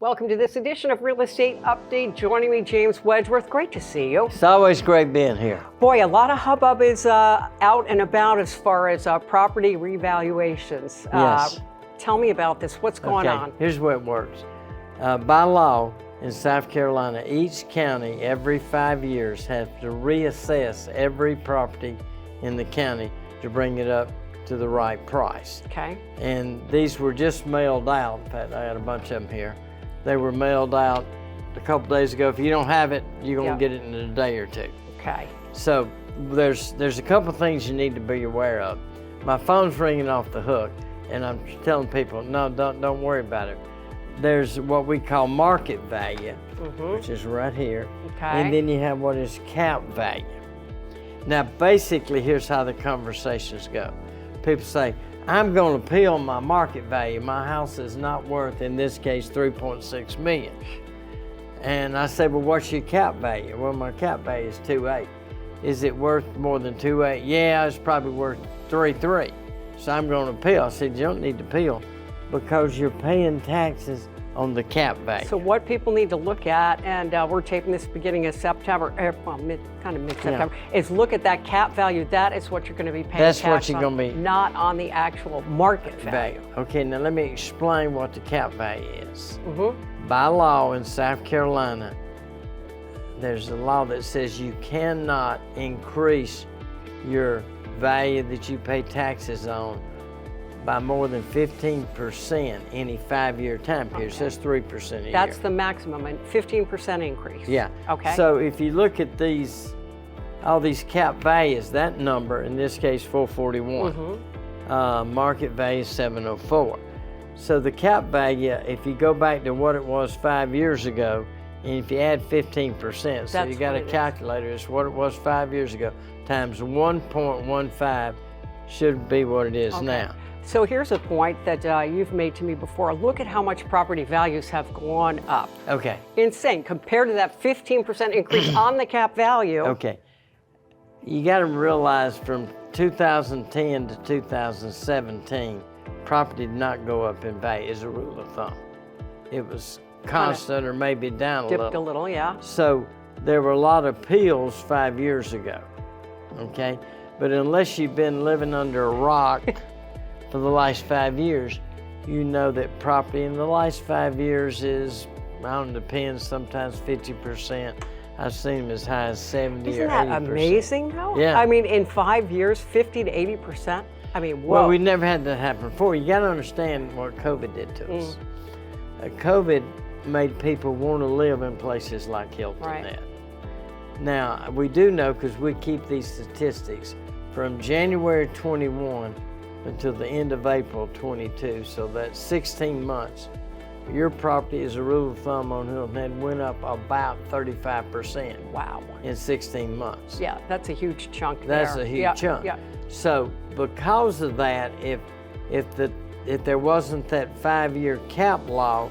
Welcome to this edition of Real Estate Update. Joining me, James Wedgeworth. Great to see you. It's always great being here. Boy, a lot of hubbub is out and about as far as property revaluations. Yes. Tell me about this. What's going on? Here's where it works. By law in South Carolina, each county every 5 years has to reassess every property in the county to bring it up to the right price. Okay. And these were just mailed out. In fact, I got a bunch of them here. They were mailed out a couple days ago. If you don't have it, you're gonna get it in a day or two. Okay. So there's a couple things you need to be aware of. My phone's ringing off the hook, and I'm telling people, no, don't worry about it. There's what we call market value, which is right here. Okay. And then you have what is cap value. Now, basically, here's how the conversations go. People say, I'm going to appeal my market value. My house is not worth, in this case, $3.6 million. And I say, well, what's your cap value? Well, my cap value is 2.8. Is it worth more than 2.8? Yeah, it's probably worth 3.3. So I'm going to appeal. I said, you don't need to appeal because you're paying taxes on the cap value. So what people need to look at, and we're taping this beginning of September, well, mid-September, is look at that cap value. That is what you're going to be paying That's tax what you're on, going to be. not on the actual market value. Okay, now let me explain what the cap value is. By law in South Carolina, there's a law that says you cannot increase your value that you pay taxes on by more than 15% any 5-year time period. So that's 3% a year. That's the maximum, and 15% increase. Yeah. Okay. So if you look at all these cap values, that number, in this case 441, market value is 704. So the cap value, if you go back to what it was 5 years ago, and if you add 15%, so you got a calculator, it's what it was 5 years ago, times 1.15 should be what it is now. So here's a point that you've made to me before. Look at how much property values have gone up. Okay. Insane, compared to that 15% increase on the cap value. Okay. You got to realize from 2010 to 2017, property did not go up in value as a rule of thumb. It was constant or maybe down a little. Dipped a little, yeah. So there were a lot of appeals 5 years ago, okay? But unless you've been living under a rock for the last 5 years, you know that property in the last 5 years is, I don't know, depends, sometimes 50%. I've seen them as high as 70 Isn't or 80%. that amazing though? Yeah. I mean, in 5 years, 50 to 80%? I mean, whoa. Well, we never had that happen before. You got to understand what COVID did to us. COVID made people want to live in places like Hilton. Right. Now, we do know, because we keep these statistics, from January 21 until the end of April 22, so that's 16 months, your property, as a rule of thumb on Hilton, went up about 35%. Wow. In 16 months. Yeah, that's a huge chunk That's there. a huge chunk. Yeah. So because of that, if there wasn't that 5-year cap law,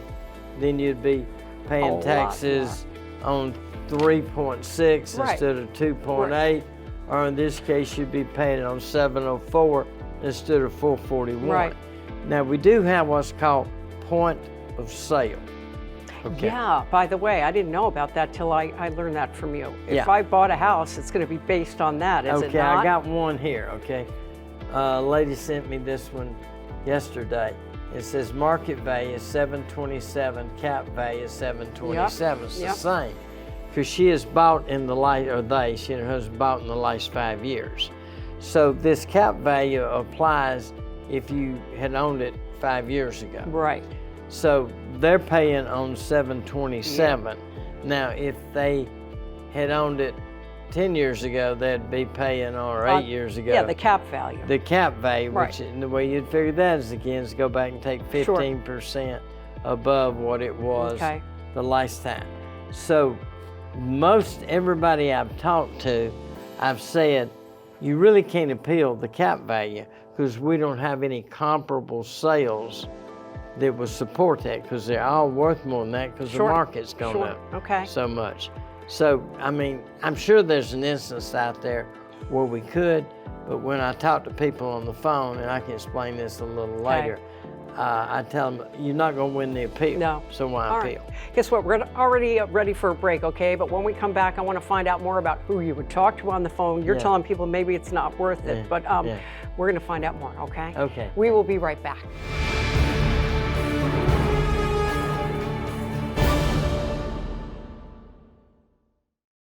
then you'd be paying taxes on 3.6 instead of 2.8, or in this case, you'd be paying it on 704 instead of 441. Right. Now we do have what's called point of sale. Okay. Yeah, by the way, I didn't know about that till I learned that from you. If I bought a house, it's going to be based on that, is it not? Okay, I got one here, okay. A lady sent me this one yesterday. It says market value is 727, cap value is 727. It's the same. Because she has bought in the last, or she and her husband bought in the last 5 years. So this cap value applies if you had owned it 5 years ago. Right. So they're paying on 727. Now, if they had owned it 10 years ago, they'd be paying, or 8 years ago. Yeah, the cap value. The cap value, which the way you'd figure that is, again, is go back and take 15% above what it was the last time. So most everybody I've talked to, I've said, you really can't appeal the cap value because we don't have any comparable sales that would support that, because they're all worth more than that because the market's gone up so much. So, I mean, I'm sure there's an instance out there where we could, but when I talk to people on the phone, and I can explain this a little later, I tell them, you're not going to win the appeal. No. So why All appeal? Right. Guess what? We're already ready for a break, okay? But when we come back, I want to find out more about who you would talk to on the phone. You're telling people maybe it's not worth it, but we're going to find out more, okay? Okay. We will be right back.